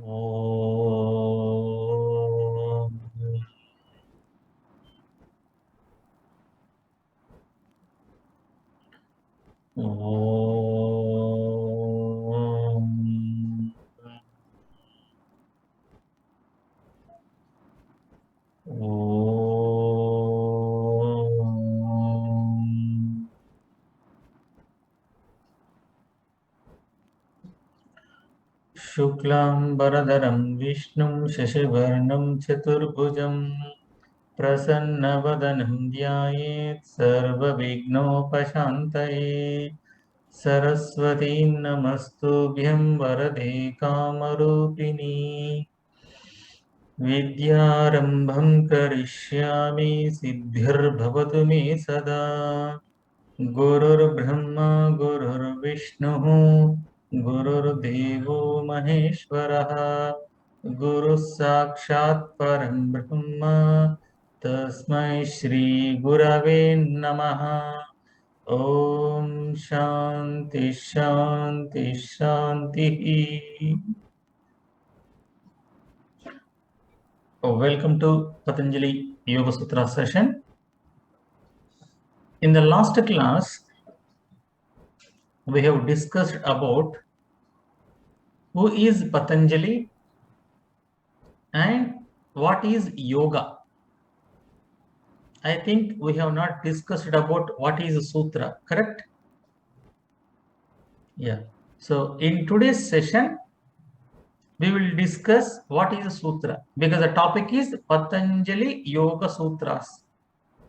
ॐ ॐ ॐ शुक्लाम्बरधरं विष्णुं शशिवर्णं चतुर्भुजं प्रसन्नवदनं ध्यायेत् सर्वविघ्नोपशान्तये सरस्वतीं नमस्तुभ्यं वरदे कामरूपिणी विद्यारम्भं करिष्यामि सिद्धिर्भवतु मे सदा गुरुर्ब्रह्मा गुरुर्विष्णुः गुरुर्देवो महेश्वरः गुरुः साक्षात् परं ब्रह्म तस्मै श्रीगुरवे नमः ॐ शान्ति शान्ति शान्तिः Welcome to Patanjali Yoga Sutra session. In the last class, we have discussed about who is Patanjali and what is yoga. I think we have not discussed about what is a sutra, correct? Yeah. So in today's session, we will discuss what is a sutra because the topic is Patanjali Yoga Sutras.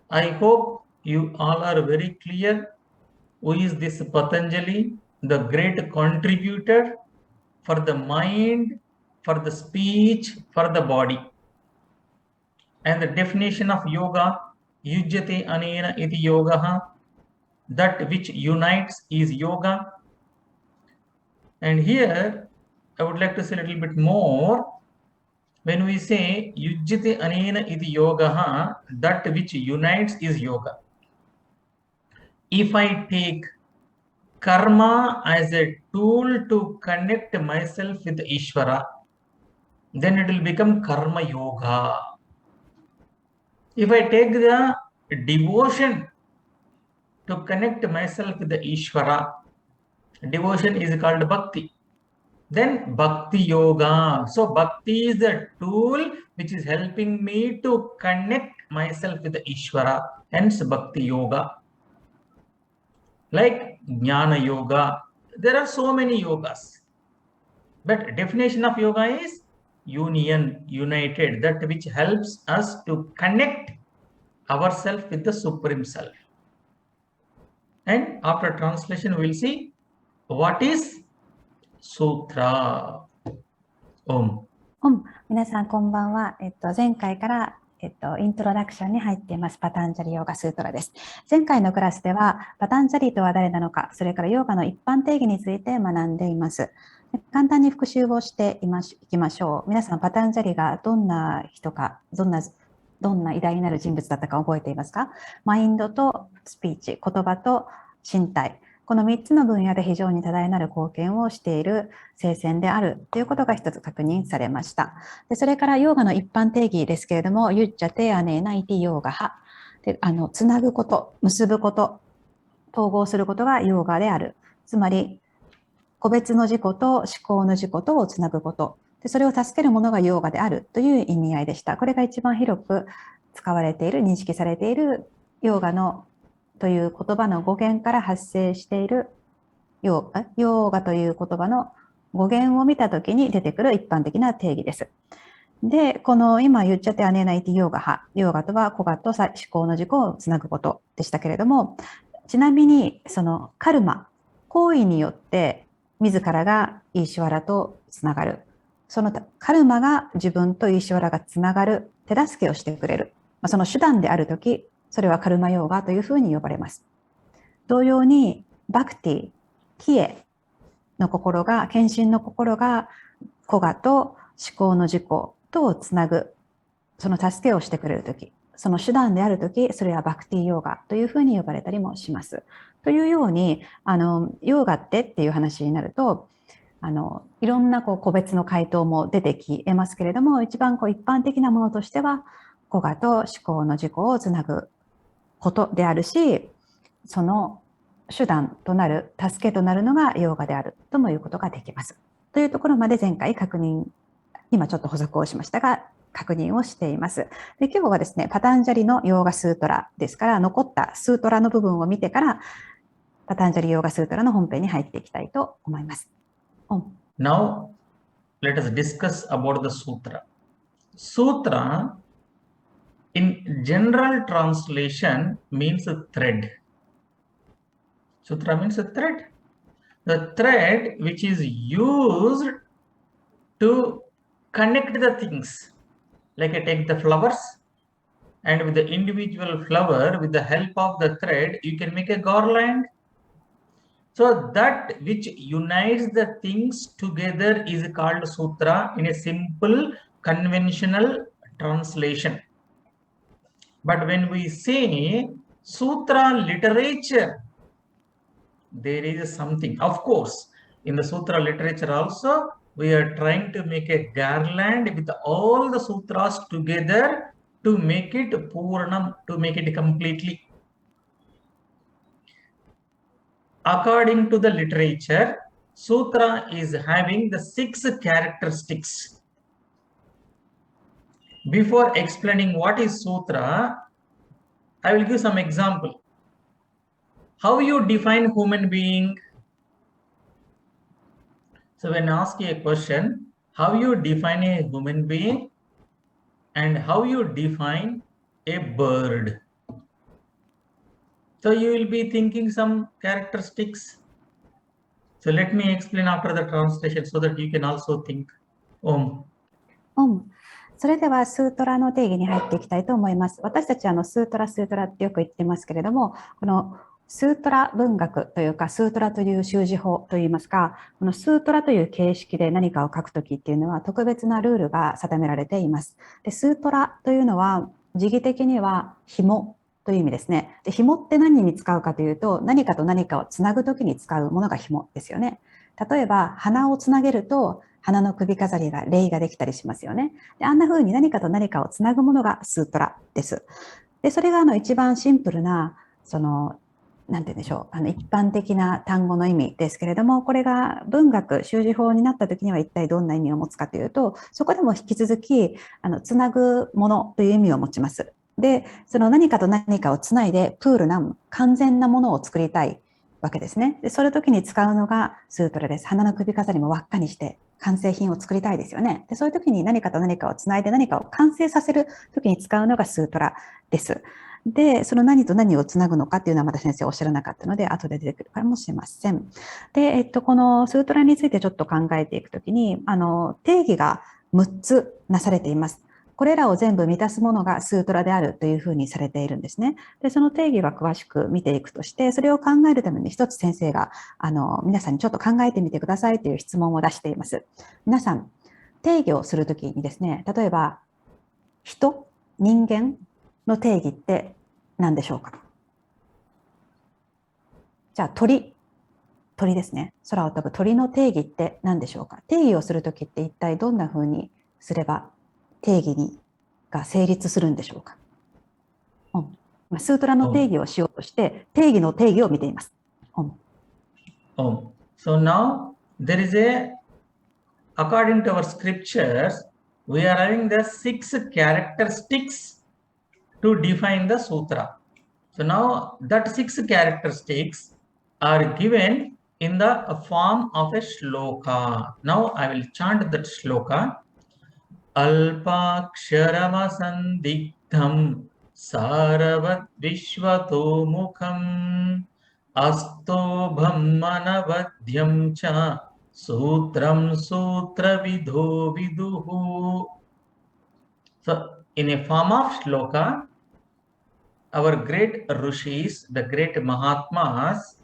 I hope you all are very clear who is this Patanjali, the great contributor for the mind, for the speech, for the body. And the definition of yoga, yujyate anena iti yogaha, that which unites is yoga. And here I would like to say a little bit more. When we say yujyate anena iti yogaha, that which unites is yoga. If I take karma as a tool to connect myself with Ishvara, then it will become karma yoga. If I take the devotion to connect myself with the Ishvara, devotion is called bhakti. Then bhakti yoga. So bhakti is the tool which is helping me to connect myself with the Ishvara. Hence bhakti yoga. Like jnana yoga. There are so many yogas. But definition of yoga is union, united, that which helps us to connect ourselves with the Supreme Self. And after translation, we will see what is Sutra. Om. 皆さんこんばんは。前回から、イントロダクションに入っています。パタンジャリヨーガスートラです。前回のクラスでは、パタンジャリとは誰なのか、それからヨーガの一般定義について学んでいます。簡単に復習をしていきましょう。皆さん、パタンジャリがどんな人か、どんな偉大なる人物だったか覚えていますか？マインドとスピーチ、言葉と身体。この3つの分野で非常に多大なる貢献をしている聖戦であるということが一つ確認されました。でそれからヨーガの一般定義ですけれども、ユッチャテアネーナイティヨーガ派で、つなぐこと、結ぶこと、統合することがヨーガである。つまり、個別の自己と思考の自己とをつなぐこと。でそれを助けるものがヨーガであるという意味合いでした。これが一番広く使われている、認識されているヨーガのという言葉の語源から発生しているヨーガという言葉の語源を見たときに出てくる一般的な定義です。で、この今言っちゃってアネナイティヨーガ派、ヨーガとは個々と思考の自己をつなぐことでしたけれども、ちなみにそのカルマ、行為によって自らがイーシュワラとつながる。そのカルマが自分とイーシュワラがつながる手助けをしてくれる。その手段であるとき、それはカルマヨーガというふうに呼ばれます。同様に、バクティ、キエの心が、献身の心が、個々と思考の自己とをつなぐ、その助けをしてくれるとき、その手段であるとき、それはバクティヨーガというふうに呼ばれたりもします。というように、ヨーガっていう話になると、いろんな個別の回答も出てき得ますけれども、一番一般的なものとしては、古賀と思考の自己をつなぐことであるし、その手段となる、助けとなるのがヨーガであるともいうことができます。というところまで前回確認、今ちょっと補足をしましたが、確認をしています。で、今日はですね、パタンジャリのヨーガスートラですから、残ったスートラの部分を見てから、パタンジャリヨーガスートラの本編に入っていきたいと思います。Now, let us discuss about the sutra. Sutra, in general translation, means a thread. Sutra means a thread. The thread which is used to connect the things. Like I take the flowers, and with the individual flower, with the help of the thread, you can make a garland. So that which unites the things together is called sutra in a simple conventional translation. But when we say sutra literature, there is something. Of course, in the sutra literature also, we are trying to make a garland with all the sutras together to make it Purnam, to make it completely. According to the literature, sutra is having the 6 characteristics. Before explaining what is sutra, I will give some example. How you define human being? So when I ask you a question, how you define a human being and how you define a bird? So you will be thinking some characteristics. So let me explain after the translation so that you can also think. Om. それではスートラの定義に入っていきたいと思います。私たちはスートラってよく言ってますけれども、このスートラ文学というか、スートラという習字法といいますか、このスートラという形式で何かを書くときっていうのは特別なルールが定められています。で、スートラというのは時義的には紐という意味ですね。で、紐って何に使うかというと、何かと何かをつなぐときに使うものが紐ですよね。例えば、花をつなげると、花の首飾りが、レイができたりしますよね。で、あんな風に何かと何かをつなぐものがスートラです。で、それが一番シンプルな、なんて言うんでしょう、一般的な単語の意味ですけれども、これが文学、習字法になった時には一体どんな意味を持つかというと、そこでも引き続き、つなぐものという意味を持ちます。で、その何かと何かをつないで、プールな完全なものを作りたいわけですね。で、その時に使うのがスートラです。花の首飾りも輪っかにして完成品を作りたいですよね。で、そういう時に何かと何かをつないで何かを完成させる時に使うのがスートラです。で、その何と何をつなぐのかっていうのはまだ先生おっしゃらなかったので、後で出てくるかもしれません。で、このスートラについてちょっと考えていくときに、定義が6つなされています。これらを全部満たすものがスートラであるというふうにされているんですね。で、その定義は詳しく見ていくとして、それを考えるために一つ先生が、皆さんにちょっと考えてみてくださいという質問を出しています。皆さん、定義をするときにですね、例えば、人、人間の定義って何でしょうか？じゃあ、鳥ですね。空を飛ぶ鳥の定義って何でしょうか？定義をするときって一体どんなふうにすれば定義が成立するんでしょうか？スートラの定義をしようとして、定義の定義を見ています。So now there is according to our scriptures, we are having the 6 characteristics to define the sutra. So now that 6 characteristics are given in the form of a shloka. Now I will chant that shloka. Alpaksharamasandigdham Saravat Vishvato Mukham Astobham Manavadhyam Cha Sutram Sutra Vidho Viduhu. So in a form of shloka, our great rishis, the great Mahatmas,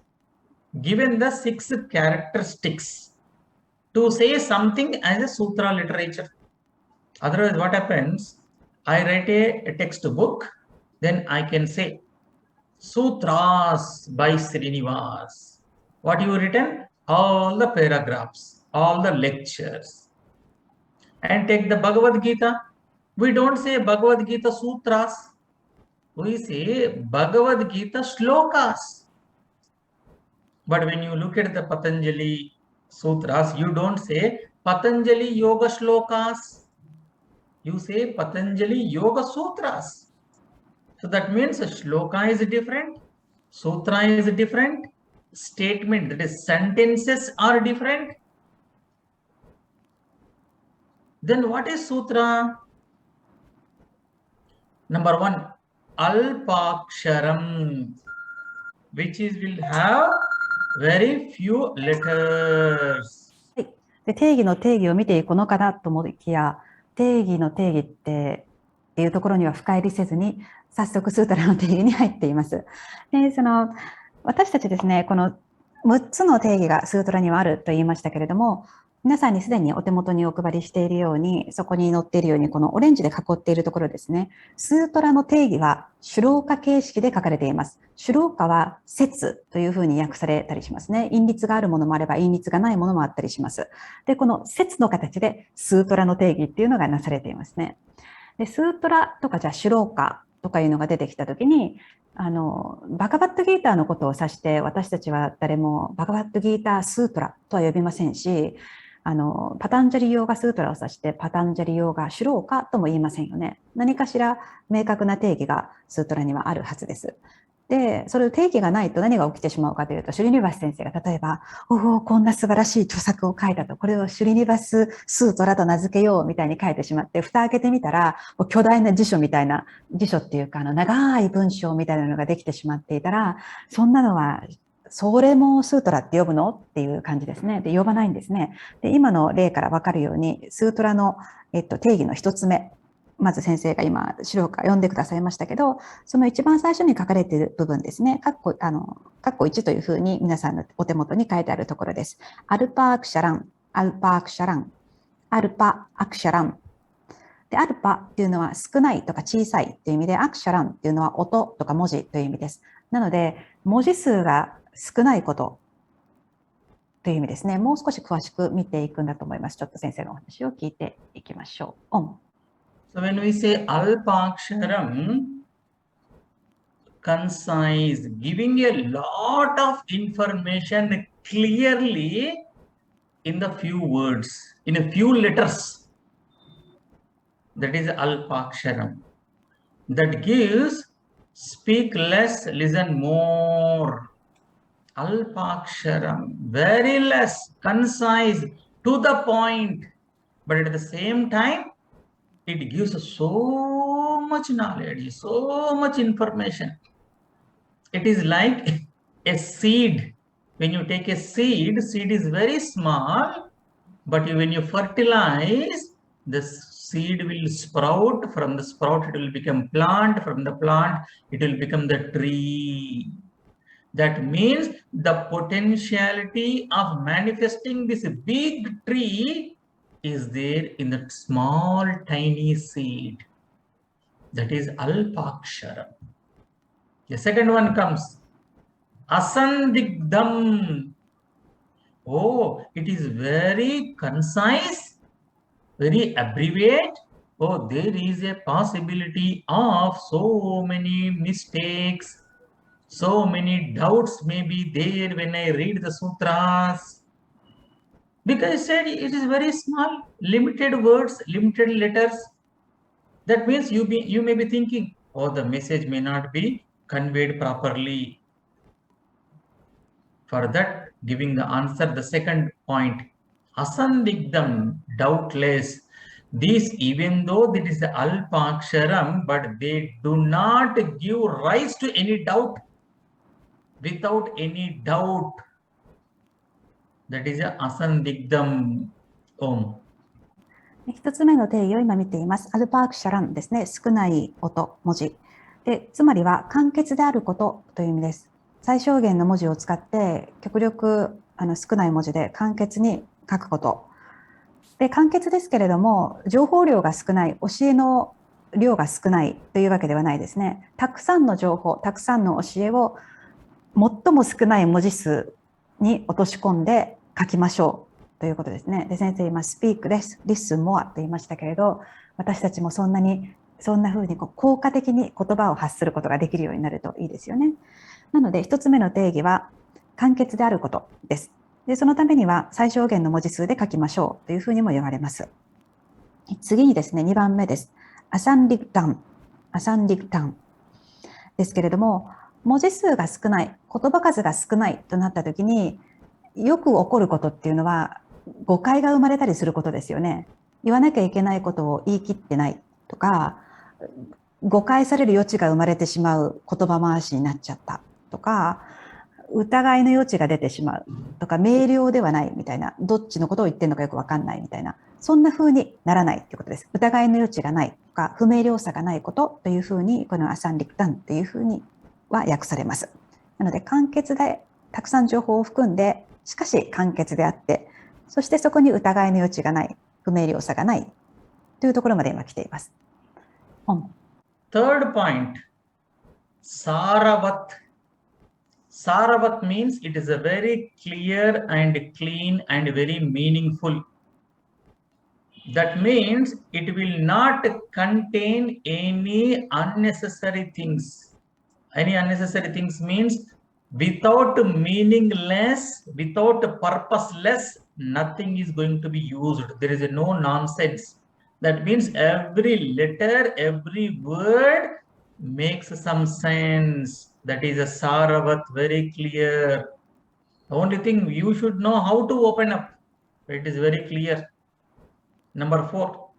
given the 6 characteristics to say something as a sutra literature. Otherwise, what happens? I write a textbook, then I can say Sutras by Srinivas. What you written? All the paragraphs. all the lectures. And take the Bhagavad Gita. We don't say Bhagavad Gita sutras. We say Bhagavad Gita shlokas. But when you look at the Patanjali sutras, you don't say Patanjali yoga shlokas. You say Patanjali yoga sutras. So that means a shloka is different, sutra is different, statement, that is sentences are different. Then what is sutra? Number one, alpaksharam, which will have very few letters. で定義の定義を見ていくのかなと思いきや、定義の定義っていうところには深入りせずに、早速スートラの定義に入っています。で、私たちですね、この6つの定義がスートラにはあると言いましたけれども、皆さんにすでにお手元にお配りしているように、そこに載っているように、このオレンジで囲っているところですね。スートラの定義は、シュローカ形式で書かれています。シュローカは説というふうに訳されたりしますね。韻律があるものもあれば、韻律がないものもあったりします。で、この説の形でスートラの定義っていうのがなされていますね。で、スートラとか、じゃあシュローカとかいうのが出てきたときに、バガバットギーターのことを指して、私たちは誰もバガバットギータースートラとは呼びませんし、パタンジャリヨーガスートラを指してパタンジャリヨーガシュローカとも言いませんよね。何かしら明確な定義がスートラにはあるはずです。で、それを定義がないと何が起きてしまうかというと、シュリニバス先生が例えば、こんな素晴らしい著作を書いたと、これをシュリニバススートラと名付けようみたいに書いてしまって、蓋開けてみたら、巨大な辞書みたいな、辞書っていうか、長い文章みたいなのができてしまっていたら、そんなのは、それもスートラって呼ぶのっていう感じですね。で、呼ばないんですね。で、今の例からわかるように、スートラの、定義の一つ目。まず先生が今、資料から読んでくださいましたけど、その一番最初に書かれている部分ですね。括弧1というふうに皆さんのお手元に書いてあるところです。アルパアクシャラン、アルパアクシャラン、アルパアクシャラン。で、アルパっていうのは少ないとか小さいという意味で、アクシャランっていうのは音とか文字という意味です。なので、文字数が少ないことという意味ですね。もう少し詳しく見ていくんだと思います。ちょっと先生のお話を聞いていきましょう。So when we say alpaksharam, concise, giving a lot of information clearly in the few words, in a few letters, that is alpaksharam. That gives speak less, listen more. Alpaksharam, very less, concise, to the point, but at the same time, it gives so much knowledge, so much information. It is like a seed. When you take a seed is very small, but when you fertilize, the seed will sprout. From the sprout, it will become plant. From the plant, it will become the tree. That means the potentiality of manifesting this big tree is there in that small tiny seed. That is alpaksharam. The second one comes asandigdam. It is very concise, very abbreviate. There is a possibility of so many mistakes, so many doubts may be there when I read the sutras. Because I said it is very small, limited words, limited letters. That means you may be thinking, the message may not be conveyed properly. For that, giving the answer, the second point, asandigdam, doubtless. These, even though it is the alpaksharam, but they do not give rise to any doubt. Without any doubt. That is a asandigdam om. 一つ目の定義を今見ています。アルパアクシャランですね。少ない音、文字。で、つまりは簡潔であることという意味です。最小限の文字を使って極力少ない文字で簡潔に書くこと。で、簡潔ですけれども、情報量が少ない、教えの量が少ないというわけではないですね。たくさんの情報、たくさんの教えを最も少ない文字数に落とし込んで書きましょうということですね。で、先生今 speak less, listen more と言いましたけれど、私たちもそんな風に効果的に言葉を発することができるようになるといいですよね。なので一つ目の定義は簡潔であることです。で、そのためには最小限の文字数で書きましょうというふうにも言われます。次にですね、2番目です。アサンリクタンですけれども、文字数が少ない、言葉数が少ないとなったときに、よく起こることっていうのは誤解が生まれたりすることですよね。言わなきゃいけないことを言い切ってないとか、誤解される余地が生まれてしまう言葉回しになっちゃったとか、疑いの余地が出てしまうとか、明瞭ではないみたいな、どっちのことを言ってるのかよくわかんないみたいな、そんな風にならないということです。疑いの余地がないとか、不明瞭さがないことという風に、このアサンリクタンという風には訳されます。なので、簡潔でたくさん情報を含んで、しかし簡潔であって、そしてそこに疑いの余地がない、不明瞭さがないというところまで今来ています。Third point, Saravat. Saravat means it is a very clear and clean and very meaningful. That means it will not contain any unnecessary things. Any unnecessary things means without meaningless, without purposeless, nothing is going to be used. There is no nonsense. That means every letter, every word makes some sense. That is a Saravat, very clear. The only thing you should know how to open up. It is very clear. Number 4,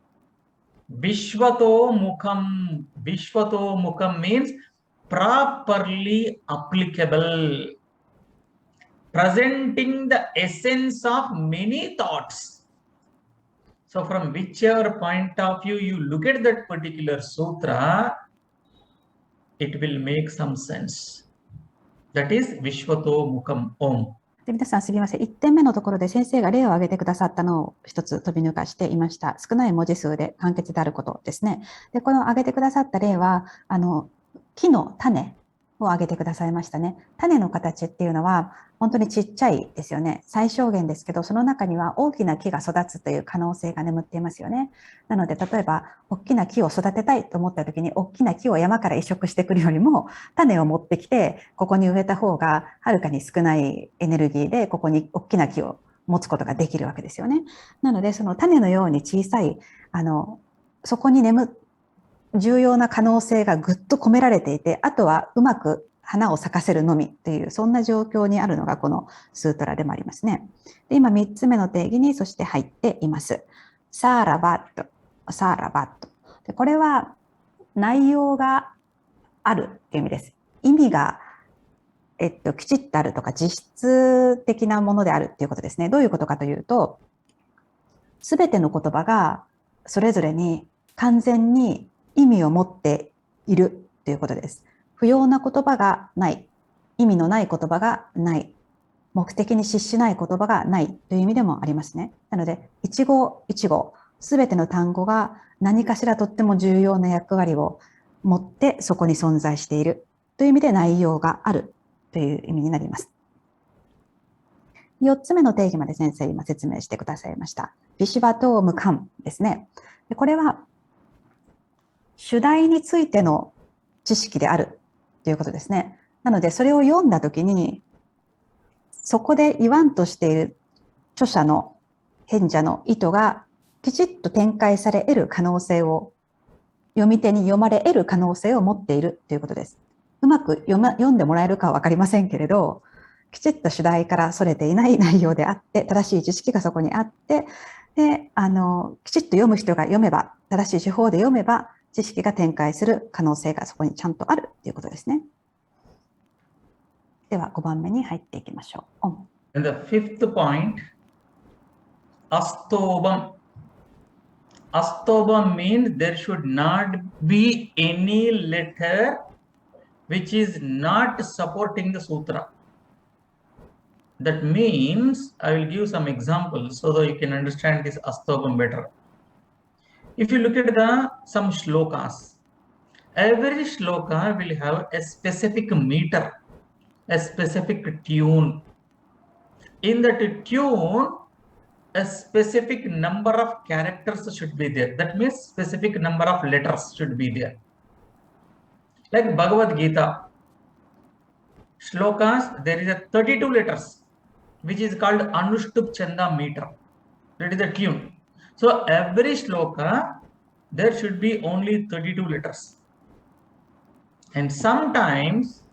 Vishwato Mukham. Vishwato Mukham means properly applicable, presenting the essence of many thoughts. So from whichever point of view you look at that particular sutra, it will make some sense. That is Vishwato Mukham Om. で皆さんすみません。1点目のところで先生が例を挙げてくださったのを一つ飛び抜かしていました。少ない文字数で簡潔であることですね。で、この挙げてくださった例は、木の種を挙げてくださいましたね。種の形っていうのは本当にちっちゃいですよね。最小限ですけど、その中には大きな木が育つという可能性が眠っていますよね。なので、例えば、大きな木を育てたいと思った時に、大きな木を山から移植してくるよりも、種を持ってきて、ここに植えた方が、はるかに少ないエネルギーで、ここに大きな木を持つことができるわけですよね。なので、その種のように小さい、そこに重要な可能性がぐっと込められていて、あとはうまく花を咲かせるのみという、そんな状況にあるのがこのスートラでもありますね。で、今3つ目の定義にそして入っています。サーラバット、サーラバット。で、これは内容があるっていう意味です。意味が、きちっとあるとか実質的なものであるっていうことですね。どういうことかというと、すべての言葉がそれぞれに完全に意味を持っているということです。不要な言葉がない。意味のない言葉がない。目的に資しない言葉がないという意味でもありますね。なので、一語一語、すべての単語が何かしらとっても重要な役割を持ってそこに存在しているという意味で内容があるという意味になります。4つ目の定義まで先生今説明してくださいました。ビシバトームカンですね。これは主題についての知識であるということですね。なので、それを読んだときに、そこで言わんとしている著者の編者の意図がきちっと展開され得る可能性を、読み手に読まれ得る可能性を持っているということです。うまく読んでもらえるかはわかりませんけれど、きちっと主題からそれていない内容であって、正しい知識がそこにあって、で、きちっと読む人が読めば、正しい手法で読めば、知識が展開する可能性がそこにちゃんとあるということですね。では5番目に入っていきましょう。And the fifth point, Astobam. Astobam means there should not be any letter which is not supporting the sutra. That means, I will give some examples so that you can understand this Astobam better. If you look at some shlokas, every shloka will have a specific meter, a specific tune. In that tune, a specific number of characters should be there. That means specific number of letters should be there. Like Bhagavad Gita, shlokas, there is a 32 letters, which is called Anushtup Chanda meter. That is the tune. So every shloka, there should be only 32 letters. And sometimes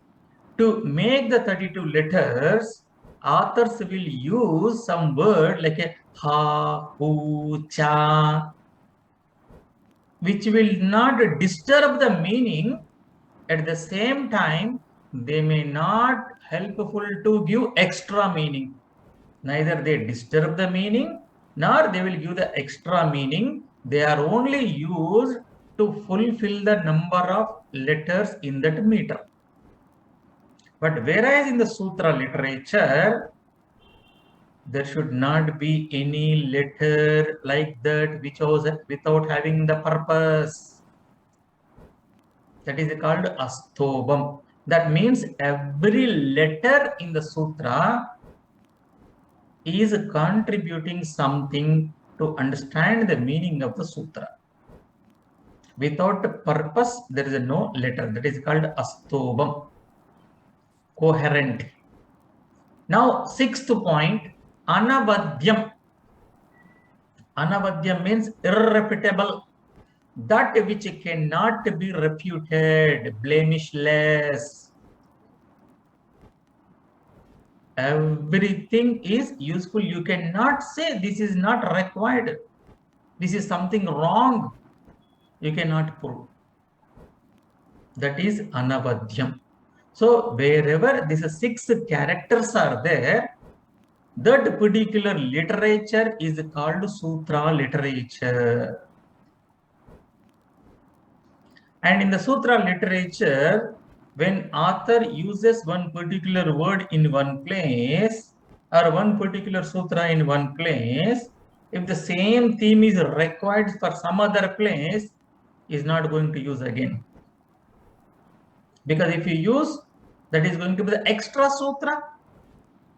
to make the 32 letters, authors will use some word like a ha, hu, cha, which will not disturb the meaning. At the same time, they may not helpful to give extra meaning. Neither they disturb the meaning, nor they will give the extra meaning. They are only used to fulfill the number of letters in that meter. But whereas in the sutra literature, there should not be any letter like that which was without having the purpose. That is called astobam. That means every letter in the sutra is contributing something to understand the meaning of the sutra. Without purpose, there is no letter. That is called astobam, coherent. Now, sixth point, anavadyam. Anavadyam means irrefutable, that which cannot be refuted, blemishless. Everything is useful. You cannot say this is not required, this is something wrong. You cannot prove. That is anavadyam. So wherever these 6 characters are there, that particular literature is called sutra literature. And in the sutra literature, when author uses one particular word in one place or one particular sutra in one place, if the same theme is required for some other place, is not going to use again. Because if you use, that is going to be the extra sutra.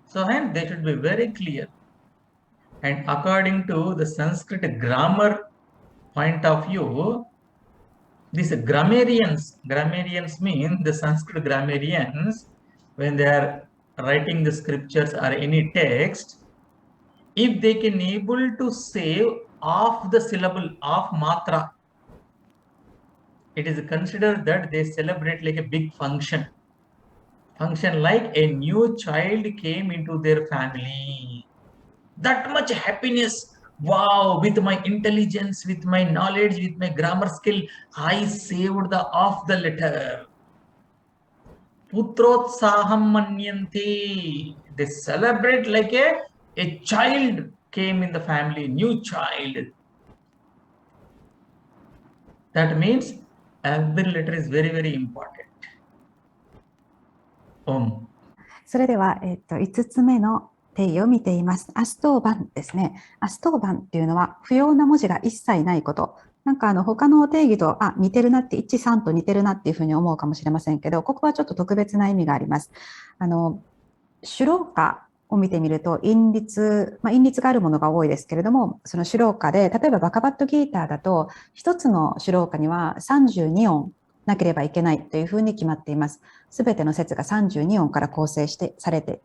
So hence they should be very clear. And according to the Sanskrit grammar point of view, these grammarians mean the Sanskrit grammarians, when they are writing the scriptures or any text, if they can able to save off the syllable of matra, it is considered that they celebrate like a big function like a new child came into their family. That much happiness. Wow, with my intelligence, with my knowledge, with my grammar skill, I saved the off the letter. Putrotsaham manyante. They celebrate like a child came in the family, new child. That means every letter is very, very important. Om. それでは、5つ目の定義を見ています。アストーバンですね。アストーバンっていうのは不要な文字が一切ないこと。なんか他の定義と似てるなって、1、3と似てるなっていうふうに思うかもしれませんけど、ここはちょっと特別な意味があります。シュローカを見てみると韻律があるものが多いですけれども、そのシュローカで、例えばバカバットギーターだと、一つのシュローカには32音なければいけないというふうに決まっています。すべての節が32音から構成されて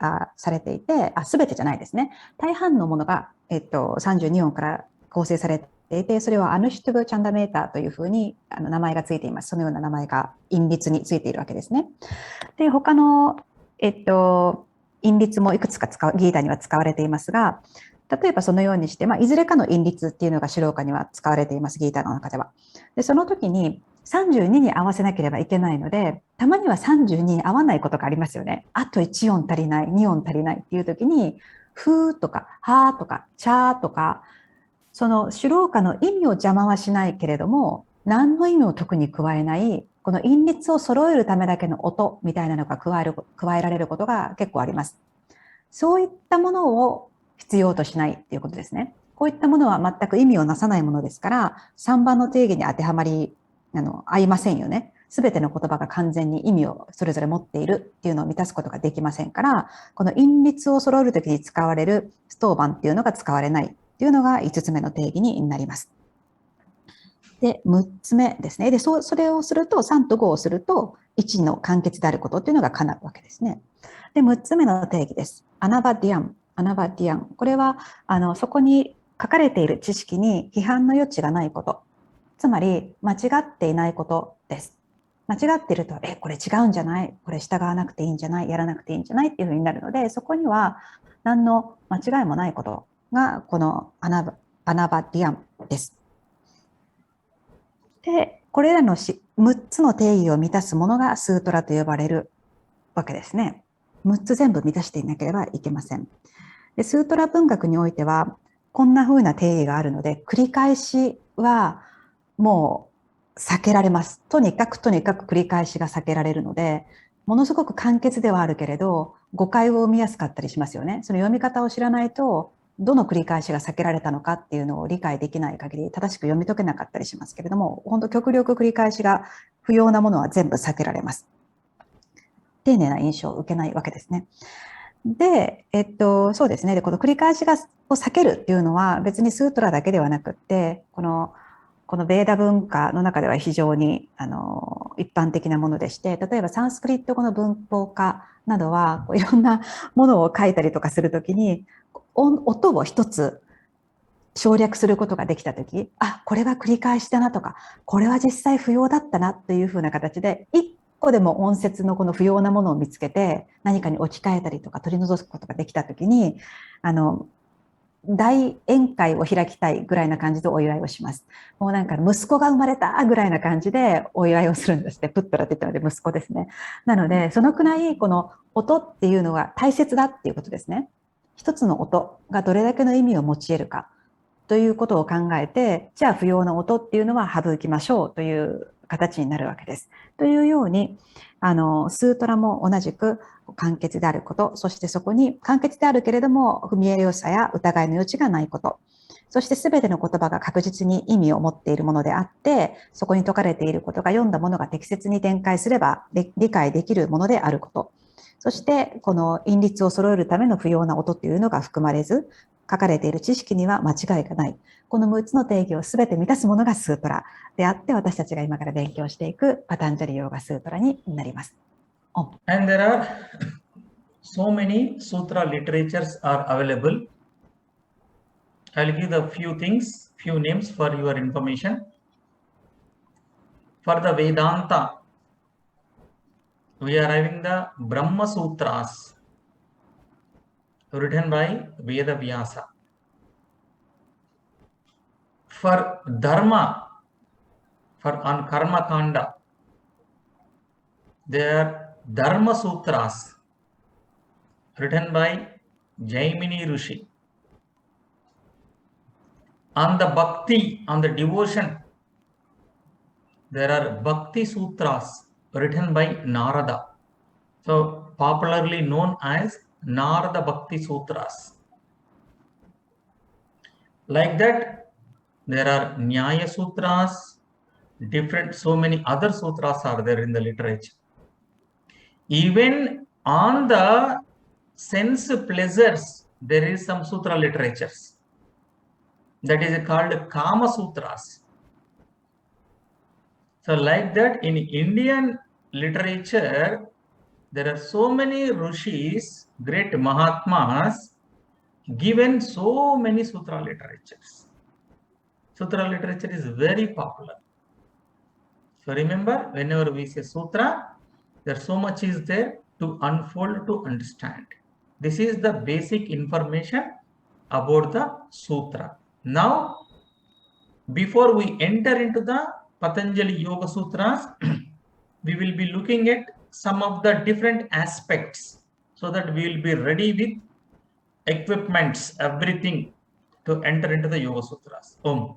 いて、すべてじゃないですね。大半のものが、32音から構成されていて、それはアヌシュトゥブ・チャンダメーターというふうに名前がついています。そのような名前が韻律についているわけですね。で、他の、韻律もいくつかギータには使われていますが、例えばそのようにして、いずれかの韻律っていうのがシュローカには使われています、ギータの中では。で、その時に32に合わせなければいけないので、たまには32に合わないことがありますよね。あと1音足りない、2音足りないっていう時に、ふーとか、はーとか、ちゃーとか、そのシュローカの意味を邪魔はしないけれども、何の意味を特に加えない、この韻律を揃えるためだけの音みたいなのが加えられることが結構あります。そういったものを必要としないっていうことですね。こういったものは全く意味をなさないものですから、3番の定義に当てはまり合いませんよね。すべての言葉が完全に意味をそれぞれ持っているっていうのを満たすことができませんから、この韻律を揃えるときに使われるストーバンっていうのが使われないというのが5つ目の定義になります。で、6つ目ですね。で、それをすると、3と5をすると、1の完結であることというのが叶うわけですね。で、6つ目の定義です。アナバディアン。アナバディアン。これは、そこに書かれている知識に批判の余地がないこと。つまり、間違っていないことです。間違っていると、これ違うんじゃない？これ従わなくていいんじゃない？やらなくていいんじゃない？っていうふうになるので、そこには何の間違いもないことが、このアナバディアンです。で、これらの6つの定義を満たすものがスートラと呼ばれるわけですね。6つ全部満たしていなければいけません。で、スートラ文学においては、こんな風な定義があるので、繰り返しはもう避けられます。とにかく繰り返しが避けられるので、ものすごく簡潔ではあるけれど、誤解を生みやすかったりしますよね。その読み方を知らないと、どの繰り返しが避けられたのかっていうのを理解できない限り正しく読み解けなかったりしますけれども、本当極力繰り返しが不要なものは全部避けられます。丁寧な印象を受けないわけですね。で、そうですね。で、この繰り返しを避けるっていうのは別にスートラだけではなくって、このベーダ文化の中では非常に一般的なものでして、例えばサンスクリット語の文法家などはいろんなものを書いたりとかするときに、音を一つ省略することができたとき、これは繰り返しだなとか、これは実際不要だったなというふうな形で、一個でも音節のこの不要なものを見つけて、何かに置き換えたりとか取り除くことができたときに、大宴会を開きたいぐらいな感じでお祝いをします。もうなんか息子が生まれたぐらいな感じでお祝いをするんですね。プットラって言ったので息子ですね。なので、そのくらいこの音っていうのが大切だっていうことですね。一つの音がどれだけの意味を持ち得るかということを考えて、じゃあ不要な音っていうのは省きましょうという形になるわけです。というように、スートラも同じく簡潔であること、そしてそこに簡潔であるけれども、踏み絵要素や疑いの余地がないこと、そして全ての言葉が確実に意味を持っているものであって、そこに説かれていることが読んだものが適切に展開すれば理解できるものであること、そしてこの韻律を揃えるための不要な音っていうのが含まれず、書かれている知識には間違いがない。この6つの定義をすべて満たすものがスートラであって、私たちが今から勉強していくパタンジャリヨーガスートラになります。And there are so many sutra literatures are available. I'll give the few names for your information. For the Vedanta, we are having the Brahma Sutras written by Veda Vyasa. For Dharma, on Karma Kanda, there are Dharma Sutras written by Jaimini Rishi. On the Bhakti, on the devotion, there are Bhakti Sutras written by Narada. So popularly known as Narada Bhakti Sutras. Like that, there are Nyaya Sutras, so many other sutras are there in the literature. Even on the sense pleasures, there is some sutra literatures. That is called Kama Sutras. So like that, in Indian literature, there are so many rishis, great Mahatmas, given so many sutra literatures. Sutra literature is very popular. So remember, whenever we say sutra, there so much is there to unfold, to understand. This is the basic information about the sutra. Now, before we enter into the Patanjali Yoga Sutras, we will be looking at some of the different aspects so that we will be ready with equipments, everything to enter into the Yoga Sutras. Om.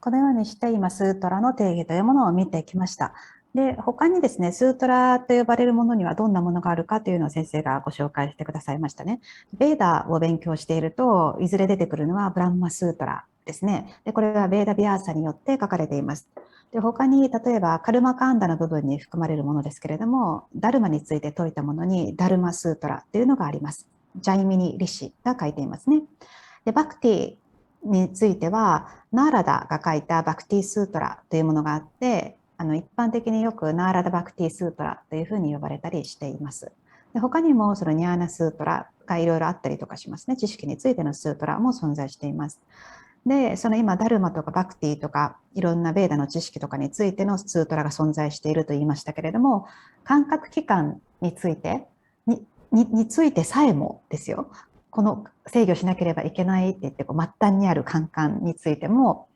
このようにして今スートラの定義というものを見てきました。で、他にですね、スートラと呼ばれるものにはどんなものがあるかというのを先生がご紹介してくださいましたね。ベーダを勉強していると、いずれ出てくるのはブランマスートラですね。で、これはベーダビアーサによって書かれています。で、他に例えばカルマカンダの部分に含まれるものですけれども、ダルマについて説いたものにダルマスートラというのがあります。ジャイミニ・リシが書いていますね。で、バクティについては、ナーラダが書いたバクティスートラというものがあって、一般的によくナーラダバクティスートラというふうに呼ばれたりしています。で他にもそのニャーナスートラがいろいろあったりとかしますね。知識についてのスートラも存在しています。で、その今、ダルマとかバクティとか、いろんなベーダの知識とかについてのスートラが存在していると言いましたけれども、感覚器官について、についてさえもですよ、この制御しなければいけないって言って、末端にある感官についても、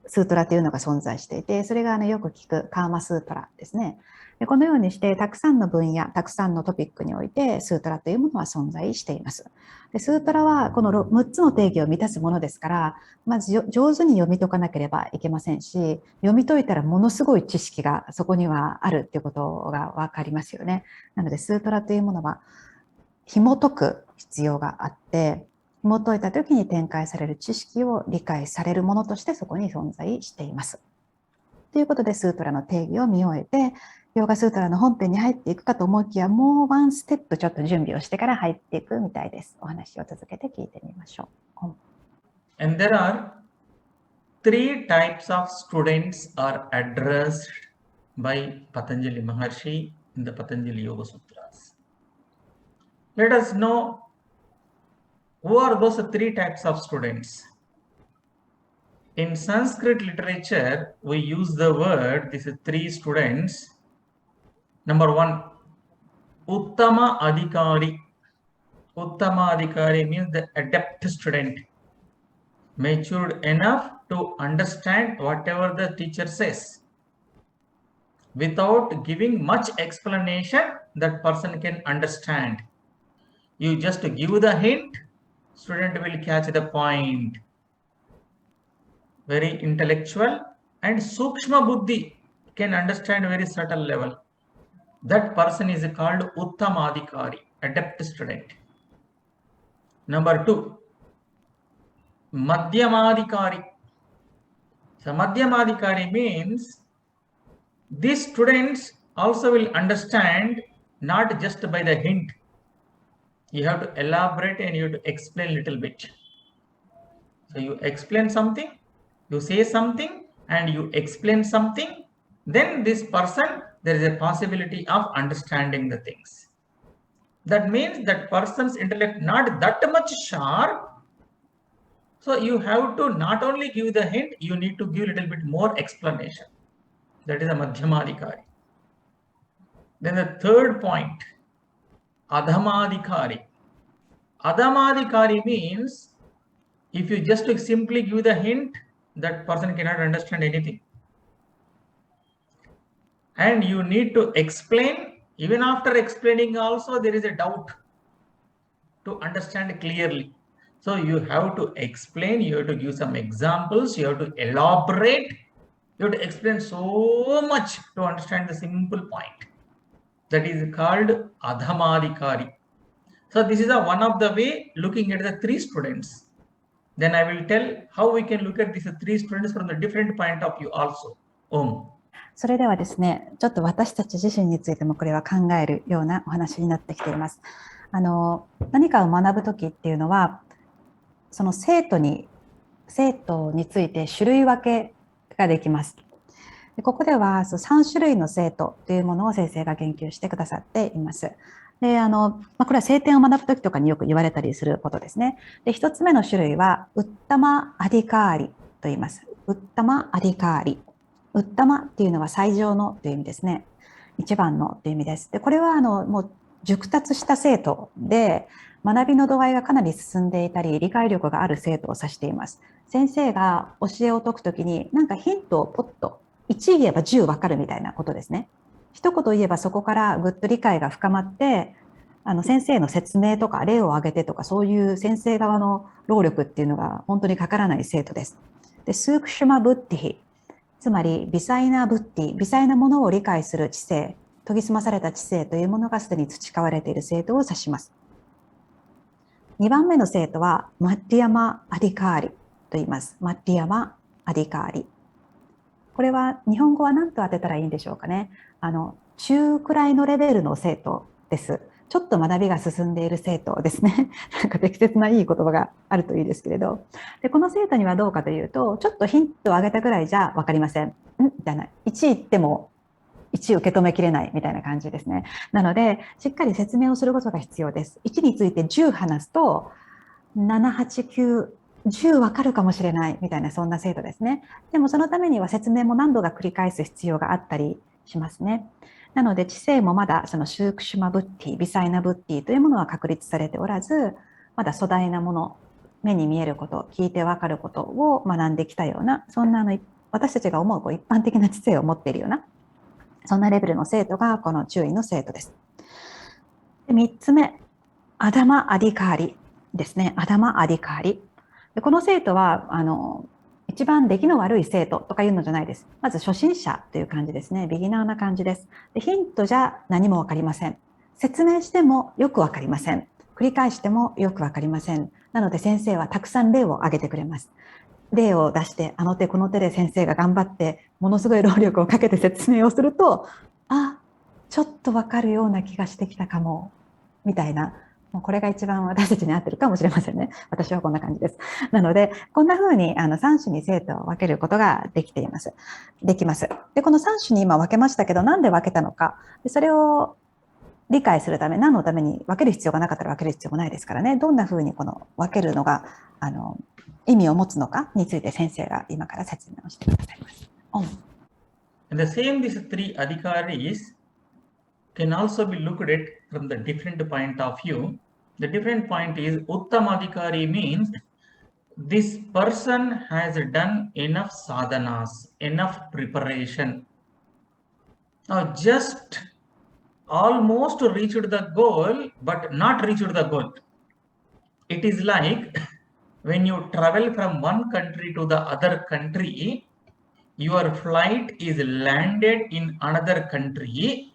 スートラというのが存在していて、それがよく聞くカーマスートラですね。でこのようにして、たくさんの分野、たくさんのトピックにおいて、スートラというものは存在しています。でスートラはこの6つの定義を満たすものですから、まず上手に読み解かなければいけませんし、読み解いたらものすごい知識がそこにはあるっていうことが分かりますよね。なので、スートラというものは、紐解く必要があって、紐解いた時に展開される知識を理解されるものとしてそこに存在しています。ということで、スートラの定義を見終えて、ヨーガスートラの本編に入っていくかと思いきや、もうワンステップちょっと準備をしてから入っていくみたいです。お話を続けて聞いてみましょう。And there are 3 types of students are addressed by Patanjali Maharshi in the Patanjali Yoga Sutras. Let us know who are those 3 types of students. In Sanskrit literature, we use the word, these 3 students. Number 1, Uttama Adhikari. Uttama Adhikari means the adept student, matured enough to understand whatever the teacher says. Without giving much explanation, that person can understand. You just give the hint, student will catch the point. Very intellectual and Sukshma Buddhi, can understand very subtle level. That person is called Uttamadhikari, adept student. Number 2, Madhyamadhikari. So Madhyamadhikari means these students also will understand not just by the hint. You have to elaborate and you have to explain a little bit. So you explain something, you say something, and you explain something, then this person, there is a possibility of understanding the things. That means that person's intellect not that much sharp. So you have to not only give the hint, you need to give a little bit more explanation. That is a Madhyamadhikari. Then the third point, Adhamadhikari. Adhamadhikari means if you just simply give the hint, that person cannot understand anything. And you need to explain, even after explaining also there is a doubt to understand clearly. So you have to explain, you have to give some examples, you have to elaborate, you have to explain so much to understand the simple point. That is called Adhamadhikari. So this is one of the way looking at the 3 students. Then I will tell how we can look at these 3 students from the different point of view also. Om. それではですね、ちょっと私たち自身についてもこれは考えるようなお話になってきています。何かを学ぶときっていうのは、その生徒について種類分けができます。でここでは3種類の生徒というものを先生が言及してくださっています。でこれは聖典を学ぶときとかによく言われたりすることですね。で1つ目の種類はウッタマ・アディカーリと言います。ウッタマ・アディカーリ。ウッタマっていうのは最上のという意味ですね。一番のという意味です。でこれはもう熟達した生徒で学びの度合いがかなり進んでいたり理解力がある生徒を指しています。先生が教えを説くときになんかヒントをポッと1言えば10分かるみたいなことですね。一言言えばそこからぐっと理解が深まって先生の説明とか例を挙げてとかそういう先生側の労力っていうのが本当にかからない生徒です。でスークシュマブッティヒ、つまり微細なブッティ、微細なものを理解する知性、研ぎ澄まされた知性というものがすでに培われている生徒を指します。2番目の生徒はマッディヤマ・アディカーリと言います。マッディヤマ・アディカーリ。これは日本語は何と当てたらいいんでしょうかね。中くらいのレベルの生徒です。ちょっと学びが進んでいる生徒ですね。なんか適切ないい言葉があるといいですけれど。で、この生徒にはどうかというと、ちょっとヒントをあげたぐらいじゃ分かりません。みたいな。1言っても1受け止めきれないみたいな感じですね。なので、しっかり説明をすることが必要です。1について10話すと、7、8、9、10分かるかもしれないみたいな、そんな生徒ですね。でもそのためには説明も何度か繰り返す必要があったりしますね。なので知性もまだそのシュークシュマブッティ、微細なブッティというものは確立されておらず、まだ粗大なもの、目に見えること、聞いてわかることを学んできたような、そんな私たちが思う一般的な知性を持っているような、そんなレベルの生徒がこの注意の生徒です。で、3つ目、アダマ・アディカーリですね。アダマ・アディカーリ。で、この生徒は一番出来の悪い生徒とかいうのじゃないです。まず初心者という感じですね。ビギナーな感じです。で、ヒントじゃ何もわかりません。説明してもよくわかりません。繰り返してもよくわかりません。なので先生はたくさん例を挙げてくれます。例を出して、あの手この手で先生が頑張ってものすごい労力をかけて説明をすると、あ、ちょっとわかるような気がしてきたかもみたいな、もうこれが一番私たちに合ってるかもしれませんね。私はこんな感じです。なので、こんな風に3種に生徒を分けることができます。で、この3種に今分けましたけど、なんで分けたのか。それを理解するため、何のために分ける必要がなかったら分ける必要もないですからね。どんな風にこの分けるのが意味を持つのかについて先生が今から説明をしてくださいます。And the same these three adhikaris can also be looked at from the different point of view. The different point is Uttamadhikari means this person has done enough sadhanas, enough preparation. Now just almost reached the goal, but not reached the goal. It is like when you travel from one country to the other country, your flight is landed in another country.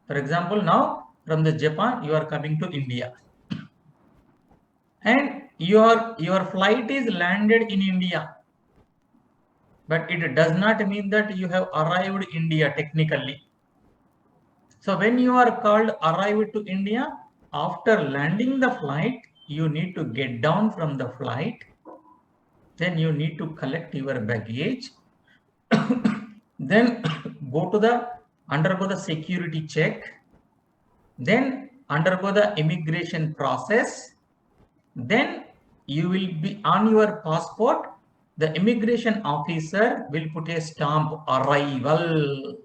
For example, now from the Japan, you are coming to India. And your flight is landed in India. But it does not mean that you have arrived India technically. So when you are called arrived to India, after landing the flight, you need to get down from the flight. Then you need to collect your baggage. Then undergo the security check. Then undergo the immigration process. Then you will be on your passport. The immigration officer will put a stamp arrival.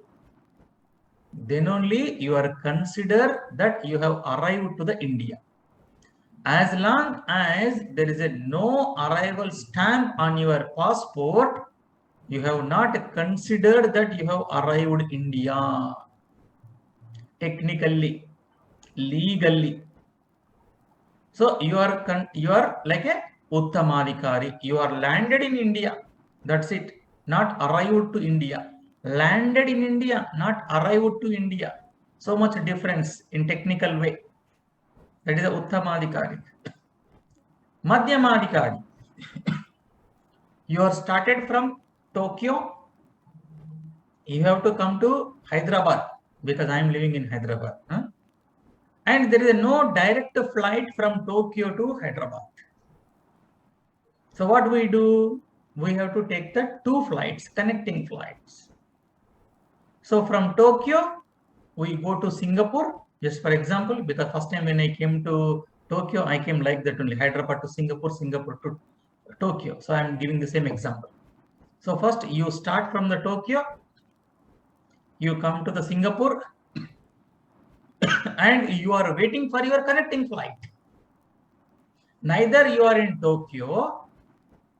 Then only you are considered that you have arrived to the India. As long as there is no arrival stamp on your passport, you have not considered that you have arrived India. Technically, legally. So you are like a Uttamadhikari. You are landed in India. That's it. Not arrived to India. Landed in India, not arrived to India. So much difference in technical way. That is the Uttamadhikari. Madhyamadhikari. You are started from Tokyo. You have to come to Hyderabad because I am living in Hyderabad. And there is no direct flight from Tokyo to Hyderabad. So what we do? We have to take the two flights, connecting flights. So from Tokyo, we go to Singapore. Just for example, because first time when I came to Tokyo, I came like that only, Hyderabad to Singapore, Singapore to Tokyo. So I am giving the same example. So first you start from the Tokyo, you come to the Singapore, and you are waiting for your connecting flight. Neither you are in Tokyo,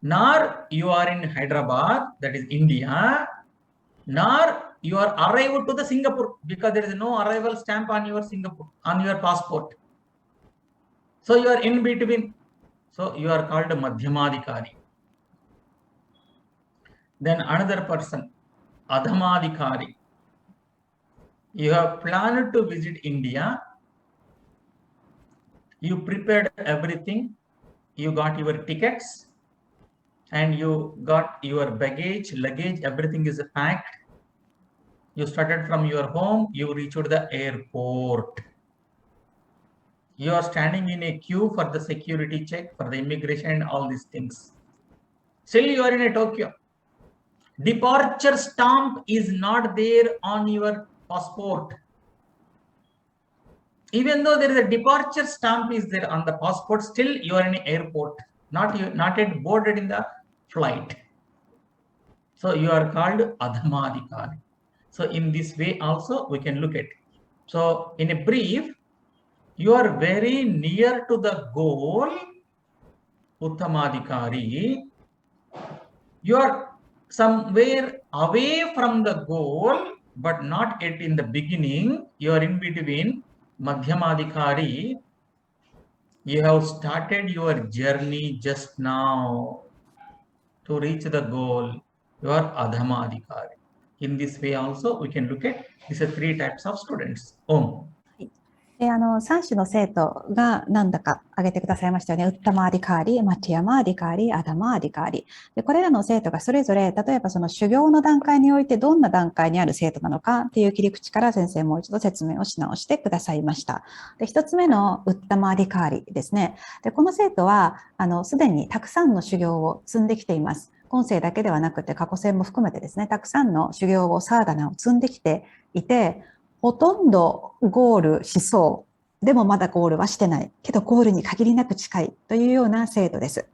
nor you are in Hyderabad, that is India, nor you are arrived to the Singapore, because there is no arrival stamp on your Singapore, on your passport. So you are in between. So you are called Madhyamadhikari. Then another person, Adhamadhikari. You have planned to visit India. You prepared everything. You got your tickets and you got your baggage, luggage, everything is packed. You started from your home, you reached the airport. You are standing in a queue for the security check, for the immigration and all these things. Still you are in a Tokyo. Departure stamp is not there on your passport. Even though there is a departure stamp is there on the passport, still you are in an airport, not yet boarded in the flight. So you are called Adhamadikari. So in this way also we can look at it. So in a brief, you are very near to the goal, Uttamadikari. You are somewhere away from the goal, but not yet in the beginning. You are in between, Madhyamadikari. You have started your journey just now to reach the goal. You are Adhamadikari. In this way also we can look at these are three types of students. Om. で3種の生徒が何だか挙げてくださいましたよね。ウッタマーディカーリ、マティアマーディカーリ、アダマーディカーリ。でこれらの生徒がそれぞれ、例えばその修行の段階においてどんな段階にある生徒なのかっていう切り口から先生もう一度説明をし直してくださいました。で一つ目のウッタマーディカーリですね。でこの生徒はすでにたくさんの修行を積んできています。今世だけではなくて過去世も含めてですね、たくさんの修行をサーダナを積んできていて、ほとんどゴールしそう。でもまだゴールはしてない。けどゴールに限りなく近いというような制度です。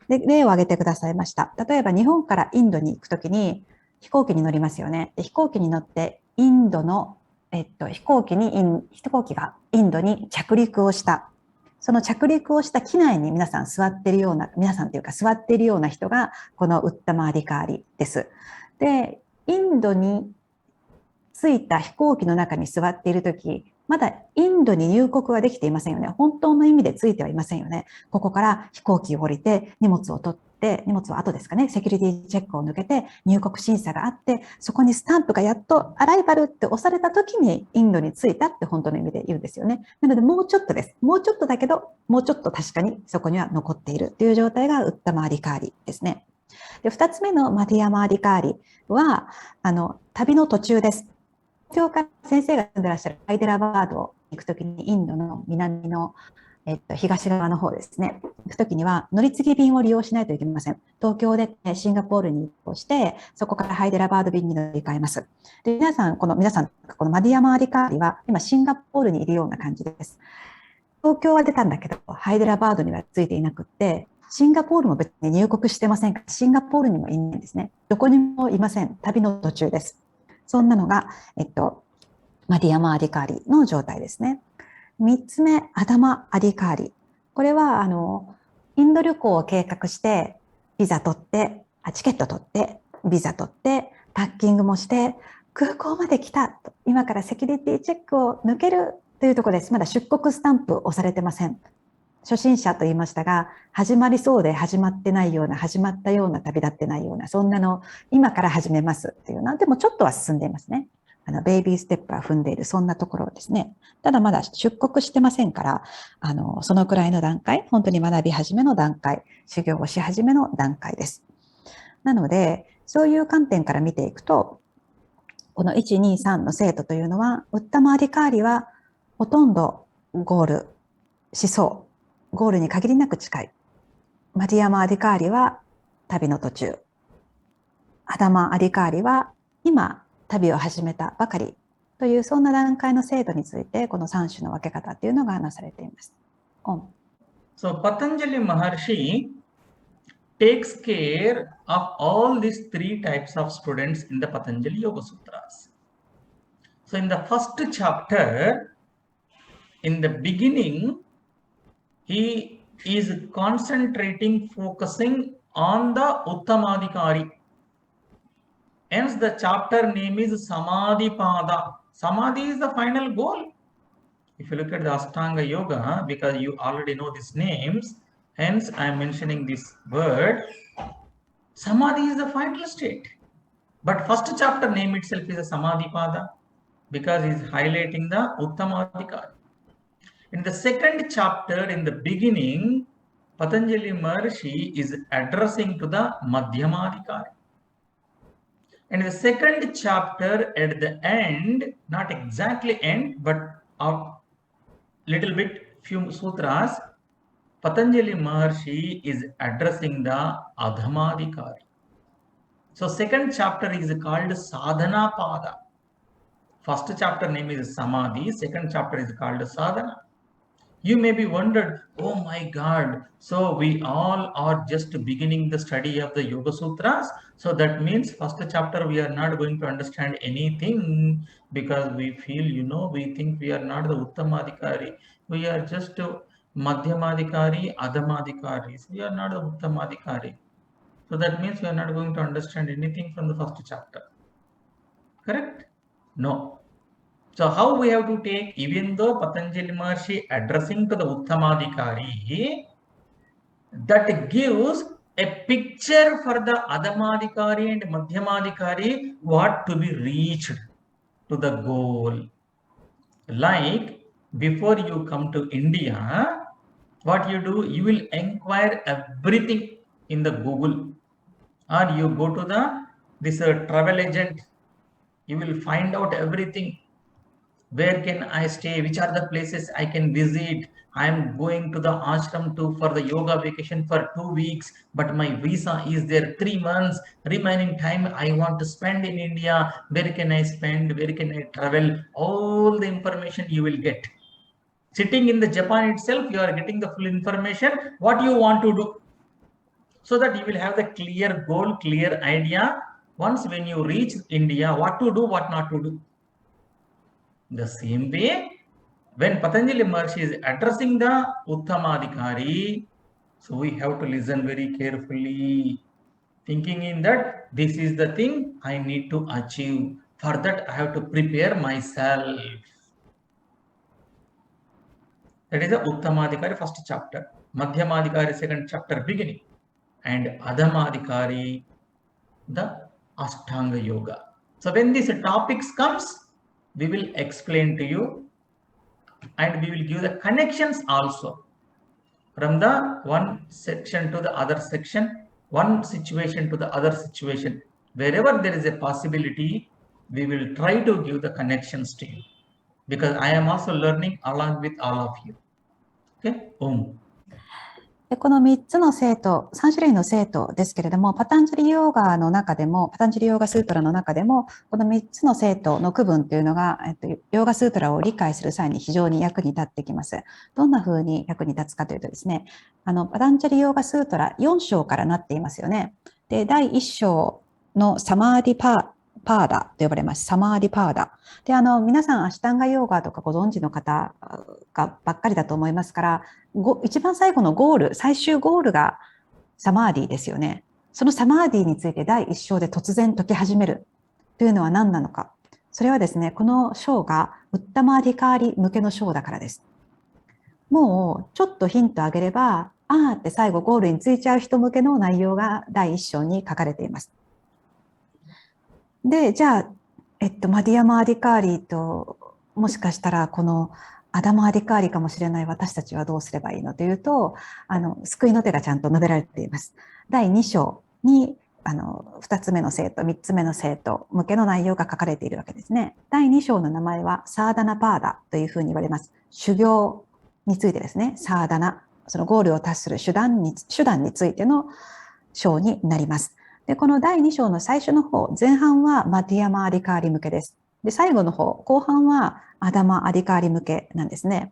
で、例を挙げてくださいました。例えば日本からインドに行くときに飛行機に乗りますよね。で飛行機に乗ってインドの、飛行機がインドに着陸をした。その着陸をした機内に皆さん座っているような人がこのウッタマーディカーリです。で、インドに着いた飛行機の中に座っているとき、まだインドに入国はできていませんよね。本当の意味でついてはいませんよね。ここから飛行機を降りて荷物を取って、荷物は後ですかね、セキュリティチェックを抜けて入国審査があって、そこにスタンプがやっとアライバルって押された時にインドに着いたって本当の意味で言うんですよね。なのでもうちょっとです。もうちょっとだけど、もうちょっと確かにそこには残っているという状態がウッタマーディカーリですね。で、2つ目のマディアマーディカーリは、旅の途中です。東京から先生が住んでらっしゃるハイデラバードに行くときにインドの南の、東側の方ですね。行くときには乗り継ぎ便を利用しないといけません。東京でシンガポールに移動して、そこからハイデラバード便に乗り換えます。で、皆さん、このマディアマーディカーリは今シンガポールにいるような感じです。東京は出たんだけど、ハイデラバードにはついていなくって、シンガポールも別に入国してませんから、シンガポールにもいないんですね。どこにもいません。旅の途中です。そんなのが、マディアマーディカーリの状態ですね。3つ目、アダマアディカーリ。これは、インド旅行を計画して、チケット取って、ビザ取って、パッキングもして、空港まで来た。今からセキュリティチェックを抜けるというところです。まだ出国スタンプ押されてません。初心者と言いましたが、始まりそうで始まってないような、始まったような、旅立ってないような、そんなの、今から始めますっていうのでもちょっとは進んでいますね。ベイビーステップは踏んでいる、そんなところですね。ただまだ出国してませんから、そのくらいの段階、本当に学び始めの段階、修行をし始めの段階です。なので、そういう観点から見ていくと、この1、2、3の生徒というのは、ウッタマーディカーリはほとんどゴールしそう。ゴールに限りなく近い。マディアマーディカーリは旅の途中。アダマ・アディカーリは今旅を始めたばかりというそんな段階の制度についてこの3種の分け方っていうのがなされています。So Patanjali Maharshi takes care of all these three types of students in the Patanjali Yoga Sutras. So in the first chapter, in the beginning, he is focusing on the Uttamadikari. Hence the chapter name is Samadhipada. Samadhi is the final goal. If you look at the Ashtanga Yoga, because you already know these names, hence I am mentioning this word. Samadhi is the final state. But first chapter name itself is a Samadhipada because he is highlighting the Uttamadikari. In the second chapter, in the beginning, Patanjali Maharshi is addressing to the Madhyamadikari. And in the second chapter, at the end, not exactly end, but a little bit few sutras, Patanjali Maharshi is addressing the Adhamadikari. So second chapter is called Sadhana Pada. First chapter name is Samadhi, second chapter is called Sadhana. You may be wondered, oh my God, so we all are just beginning the study of the Yoga Sutras. So that means first chapter we are not going to understand anything because we feel, we think we are not the Uttamadikari. We are just Madhyamadikari, Adhamadikaris. We are not the Uttamadikari. So that means we are not going to understand anything from the first chapter. Correct? No. So how we have to take, even though Patanjali Maharshi addressing to the Uttamadikari, that gives a picture for the Adhamadikari and Madhyamadikari what to be reached to the goal. Like before you come to India, what you do, you will inquire everything in the Google, or you go to this travel agent, you will find out everything. Where can I stay? Which are the places I can visit? I am going to the ashram for the yoga vacation for 2 weeks, but my visa is there 3 months. Remaining time I want to spend in India. Where can I spend? Where can I travel? All the information you will get. Sitting in the Japan itself, you are getting the full information. What you want to do? So that you will have the clear goal, clear idea. Once when you reach India, what to do, what not to do. The same way, when Patanjali Maharshi is addressing the Uttamadikari, so we have to listen very carefully, thinking in that this is the thing I need to achieve. For that, I have to prepare myself. That is the Uttamadikari first chapter, Madhyamadikari second chapter beginning, and Adhamadikari the Ashtanga Yoga. So when these topics comes, we will explain to you, and we will give the connections also from the one section to the other section, one situation to the other situation. Wherever there is a possibility, we will try to give the connections to you, because I am also learning along with all of you. Okay?でこの3つの生徒、3種類の生徒ですけれども、パタンジャリヨーガの中でも、パタンジャリヨーガスートラの中でも、この3つの生徒の区分というのが、ヨーガスートラを理解する際に非常に役に立ってきます。どんな風に役に立つかというとですね、パタンジャリヨーガスートラ4章からなっていますよね。で、第1章のサマーディパーダと呼ばれます。サマーディパーダ。で、皆さんアシュタンガヨーガとかご存知の方がばっかりだと思いますから、一番最後のゴール、最終ゴールがサマーディですよね。そのサマーディについて第1章で突然解き始めるというのは何なのか。それはですね、この章がウッタマーディカーリ向けの章だからです。もうちょっとヒントあげれば、あーって最後ゴールについちゃう人向けの内容が第1章に書かれています。で、じゃあ、マディアマーディカーリと、もしかしたらこのアダマーディカーリかもしれない私たちはどうすればいいのというと、救いの手がちゃんと述べられています。第2章に、2つ目の生徒、3つ目の生徒向けの内容が書かれているわけですね。第2章の名前はサーダナパーダというふうに言われます。修行についてですね、サーダナ、そのゴールを達する手段についての章になります。で、この第2章の最初の方、前半はマディアマ・アディカーリ向けです。で、最後の方、後半はアダマ・アディカーリ向けなんですね。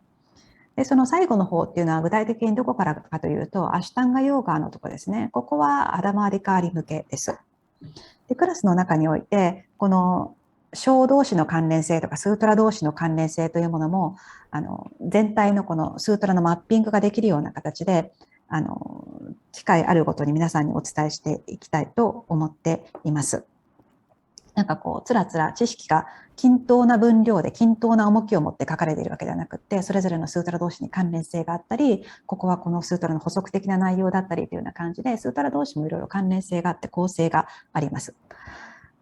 で、その最後の方っていうのは具体的にどこからかというと、アシュタンガヨーガのところですね。ここはアダマ・アディカーリ向けです。で、クラスの中において、この章同士の関連性とかスートラ同士の関連性というものも、全体のこのスートラのマッピングができるような形で、機会あるごとに皆さんにお伝えしていきたいと思っています。なんかこう、つらつら知識が均等な分量で均等な重きを持って書かれているわけではなくって、それぞれのスートラ同士に関連性があったり、ここはこのスートラの補足的な内容だったりというような感じで、スートラ同士もいろいろ関連性があって構成があります。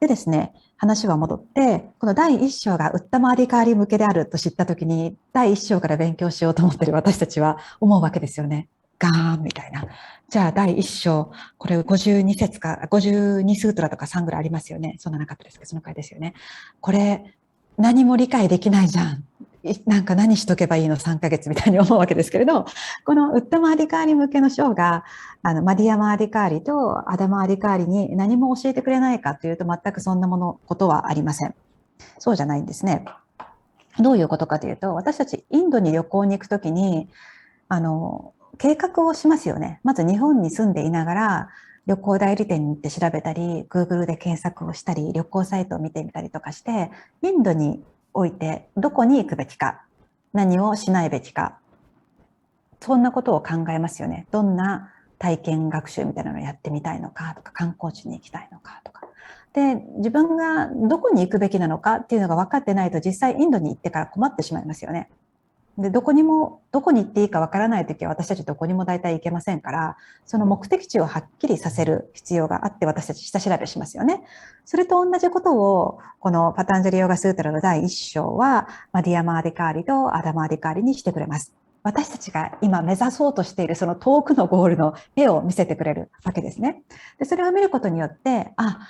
でですね、話は戻って、この第1章がウッタマーディカーリ向けであると知ったときに、第1章から勉強しようと思っている私たちは思うわけですよね。ガーンみたいな。じゃあ第1章、これ52節か、52スートラとか3ぐらいありますよね。そんななかったですけど、その回ですよね。これ、何も理解できないじゃん。なんか何しとけばいいの3ヶ月みたいに思うわけですけれど、このウッダマ・アディカーリ向けの章がマディヤマ・アディカーリとアダマ・アディカーリに何も教えてくれないかというと、全くそんなことはありません。そうじゃないんですね。どういうことかというと、私たちインドに旅行に行くときに計画をしますよね。まず日本に住んでいながら旅行代理店に行って調べたり、Google で検索をしたり、旅行サイトを見てみたりとかして、インドにおいてどこに行くべきか、何をしないべきか、そんなことを考えますよね。どんな体験学習みたいなのをやってみたいのかとか、観光地に行きたいのかとか。で、自分がどこに行くべきなのかっていうのが分かってないと、実際インドに行ってから困ってしまいますよね。で、どこに行っていいかわからないときは、私たちどこにも大体行けませんから、その目的地をはっきりさせる必要があって、私たち下調べしますよね。それと同じことを、このパタンジャリヨガスートラの第1章は、マディヤマ・アディカーリとアダマ・アディカーリにしてくれます。私たちが今目指そうとしているその遠くのゴールの絵を見せてくれるわけですね。で、それを見ることによって、あ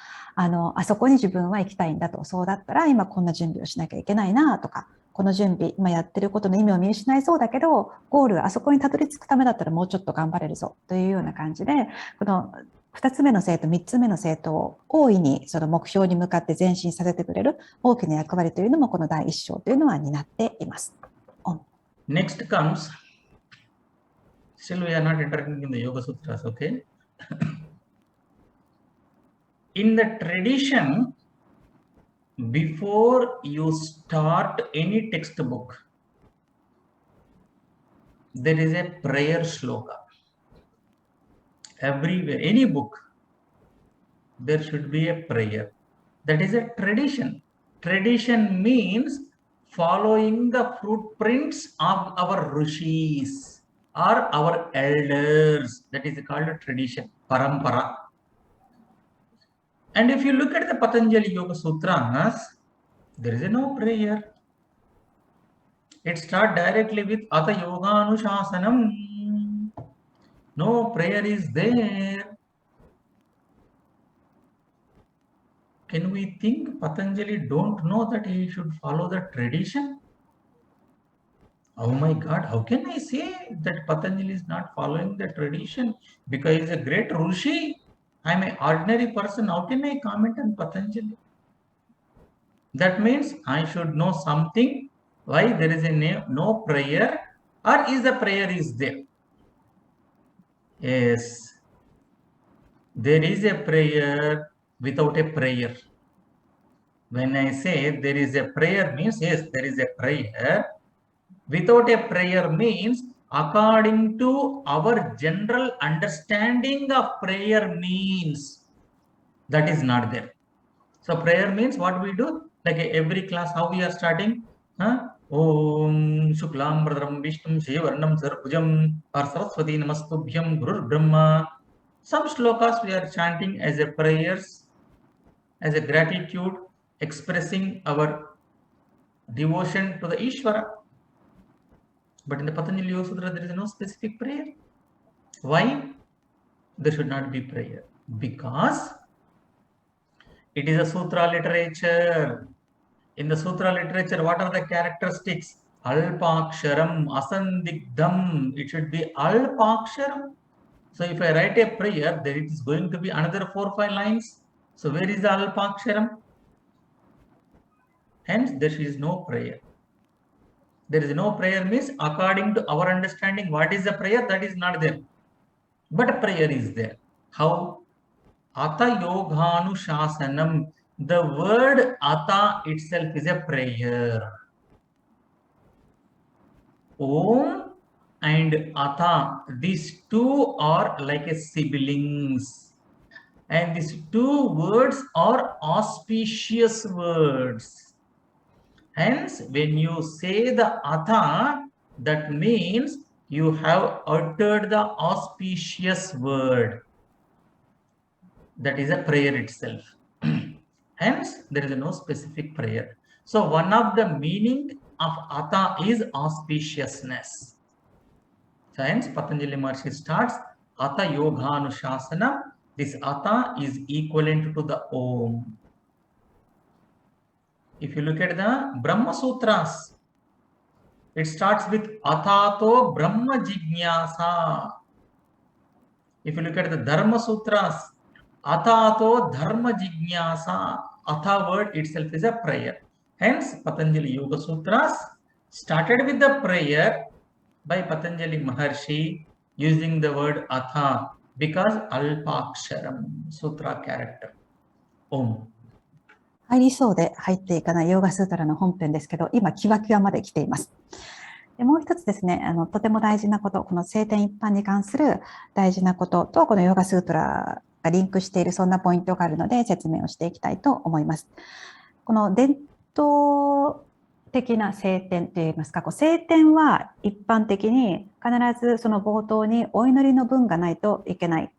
そこに自分は行きたいんだと、そうだったら今こんな準備をしなきゃいけないなとか、この準備、今やってることの意味を見失いそうだけど、ゴール、あそこにたどり着くためだったらもうちょっと頑張れるぞというような感じで、この2つ目の生徒、3つ目の生徒を大いにその目標に向かって前進させてくれる大きな役割というのもこの第1章というのは担っています。Next comes, still we are not entering in the Yoga Sutras, okay? In the tradition, before you start any textbook, there is a prayer shloka. Everywhere, any book, there should be a prayer. That is a tradition. Tradition means following the footprints of our rishis or our elders. That is called a tradition, parampara. And if you look at the Patanjali Yoga Sutras, there is no prayer. It starts directly with Ata Yoga Anushasanam. No prayer is there. Can we think Patanjali don't know that he should follow the tradition? Oh my God, how can I say that Patanjali is not following the tradition? Because he is a great Rishi. I am an ordinary person. How can I comment on Patanjali? That means I should know something. Why there is no prayer, or is the prayer is there? Yes, there is a prayer without a prayer. When I say there is a prayer means, yes, there is a prayer. Without a prayer means according to our general understanding of prayer means, that is not there. So prayer means what we do, like every class, how we are starting? Om Shuklam Bradram Vishnum Shivarnam Sarpujam or Saraswati Namastubhyam Gurur Brahma. Some shlokas we are chanting as a prayers, as a gratitude, expressing our devotion to the Ishvara. But in the Patanjali Yoga Sutra, there is no specific prayer. Why? There should not be prayer. Because it is a sutra literature. In the sutra literature, what are the characteristics? Alpaksharam, asandigdham. It should be alpaksharam. So if I write a prayer, then it is going to be another 4 or 5 lines. So where is the alpaksharam? Hence, there is no prayer. There is no prayer means according to our understanding, what is the prayer? That is not there. But prayer is there. How? Ata Yoganu Shasanam. The word Ata itself is a prayer. Om and Ata, these two are like a siblings. And these two words are auspicious words. Hence, when you say the Ata, that means you have uttered the auspicious word. That is a prayer itself. Hence, there is no specific prayer. So, one of the meaning of Ata is auspiciousness. So, hence, Patanjali Maharshi starts Ata Yoganushasana. This Ata is equivalent to the Om. If you look at the Brahma Sutras, It starts with Athato Brahma Jignasa. If you look at the Dharma Sutras, Athato Dharma Jignasa, Atha word itself is a prayer. Hence, Patanjali Yoga Sutras started with the prayer by Patanjali Maharshi using the word Atha because Alpaksharam, Sutra character. Om. 入りそうで入っていかないヨーガスートラの本編ですけど、今、キワキワまで来ています。でもう一つですね、とても大事なこと、この聖典一般に関する大事なことと、このヨーガスートラがリンクしているそんなポイントがあるので説明をしていきたいと思います。この伝統的な聖典といいますか、聖典は一般的に必ずその冒頭にお祈りの文がないといけない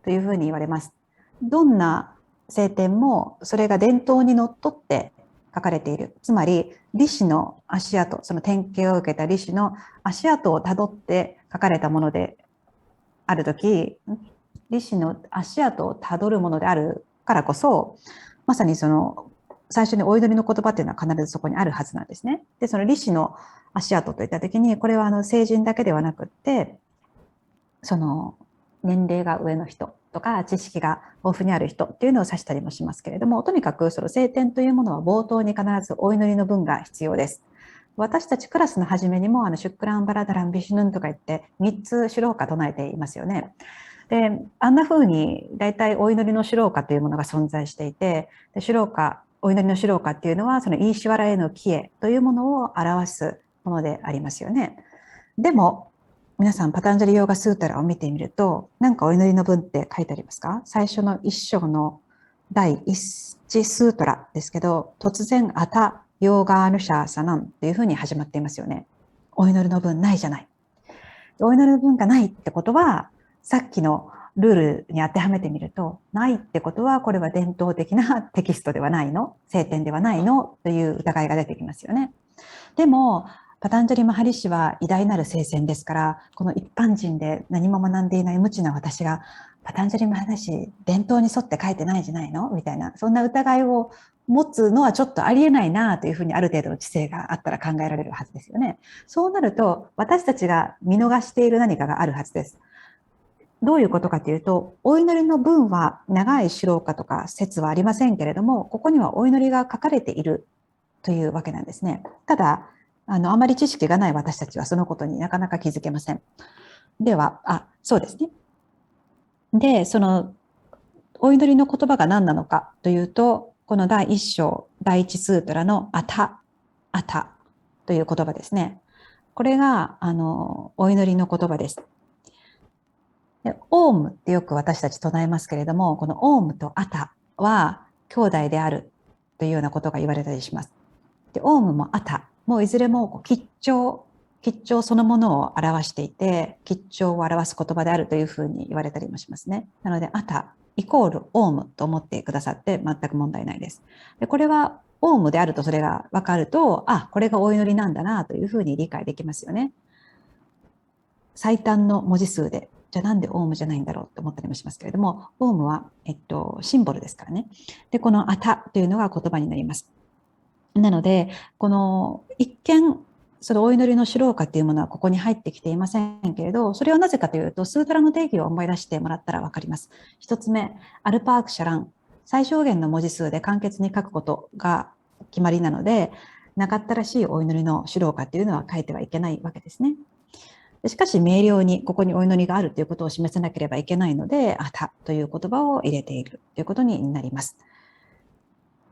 というふうに言われます。どんな聖典もそれが伝統にのっとって書かれている。つまり、李氏の足跡、その典型を受けた李氏の足跡をたどって書かれたものであるとき、李氏の足跡をたどるものであるからこそ、まさにその最初にお祈りの言葉っていうのは必ずそこにあるはずなんですね。で、その李氏の足跡といったときに、これは成人だけではなくって、その年齢が上の人とか知識が豊富にある人っていうのを指したりもしますけれども、とにかくその聖典というものは冒頭に必ずお祈りの文が必要です。私たちクラスの初めにもシュックランバラダランビシュヌンとか言って3つシュローカ唱えていますよね。で、あんな風に大体お祈りのシュローカというものが存在していて、シュローカ、お祈りのシュローカっていうのはそのイーシュワラへの帰依というものを表すものでありますよね。でも、皆さんパタンジャリヨーガスータラを見てみると、なんかお祈りの文って書いてありますか？最初の一章の第一スートラですけど、突然アタヨーガーヌシャーサナンっていうふうに始まっていますよね。お祈りの文ないじゃない。お祈りの文がないってことは、さっきのルールに当てはめてみると、ないってことはこれは伝統的なテキストではないの？聖典ではないの？という疑いが出てきますよね。でも、パタンジャリ・マハリ氏は偉大なる聖戦ですから、この一般人で何も学んでいない無知な私が、パタンジャリ・マハリ氏、伝統に沿って書いてないじゃないのみたいな、そんな疑いを持つのはちょっとありえないなというふうにある程度の知性があったら考えられるはずですよね。そうなると、私たちが見逃している何かがあるはずです。どういうことかというと、お祈りの文は長いシュローカとか説はありませんけれども、ここにはお祈りが書かれているというわけなんですね。ただ、あまり知識がない私たちはそのことになかなか気づけません。では、そうですね。で、そのお祈りの言葉が何なのかというと、この第一章、第一スートラのアタという言葉ですね。これがお祈りの言葉です。でオームってよく私たち唱えますけれども、このオームとアタは兄弟であるというようなことが言われたりします。でオームもアタもいずれも吉兆そのものを表していて、吉兆を表す言葉であるというふうに言われたりもしますね。なので、アタイコールオームと思ってくださって全く問題ないです。でこれはオームであるとそれが分かると、これがお祈りなんだなというふうに理解できますよね。最短の文字数で、じゃあなんでオウムじゃないんだろうと思ったりもしますけれども、オウムは、シンボルですからね。で、このアタというのが言葉になります。なので、この一見、そのお祈りのシュローカっていうものはここに入ってきていませんけれど、それはなぜかというと、スートラの定義を思い出してもらったらわかります。一つ目、アルパークシャラン。最小限の文字数で簡潔に書くことが決まりなので、なかったらしいお祈りのシュローカっていうのは書いてはいけないわけですね。しかし明瞭にここにお祈りがあるということを示さなければいけないので、アタという言葉を入れているということになります。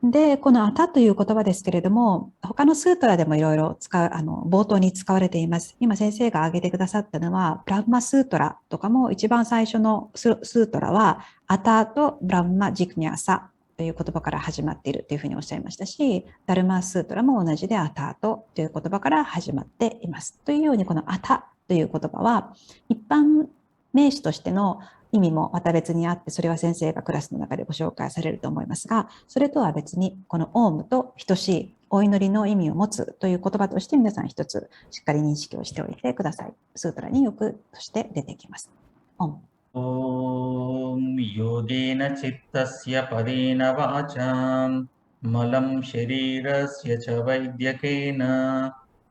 で、このアタという言葉ですけれども、他のスートラでもいろいろ冒頭に使われています。今先生が挙げてくださったのは、ブランマスートラとかも一番最初のスートラは、アタとブランマジクニャサという言葉から始まっているというふうにおっしゃいましたし、ダルマスートラも同じでアタとという言葉から始まっています。というように、このアタという言葉は、一般名詞としての意味もまた別にあって、それは先生がクラスの中でご紹介されると思いますが、それとは別にこのオウムと等しいお祈りの意味を持つという言葉として皆さん一つしっかり認識をしておいてください。スートラによくとして出てきます。オン。ॐ योगेन चित्तस्य पदेन वाचां मलं शरीरस्य च वैद्यकेन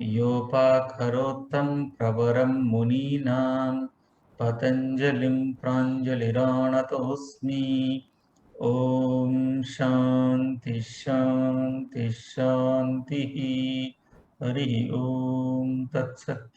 योपाकरोत्तं प्रवरं मुनीनां पतञ्जलिं प्राञ्जलिराणतोऽस्मि। ॐ शान्ति शान्ति शान्तिः। हरि ओम तत्सत्।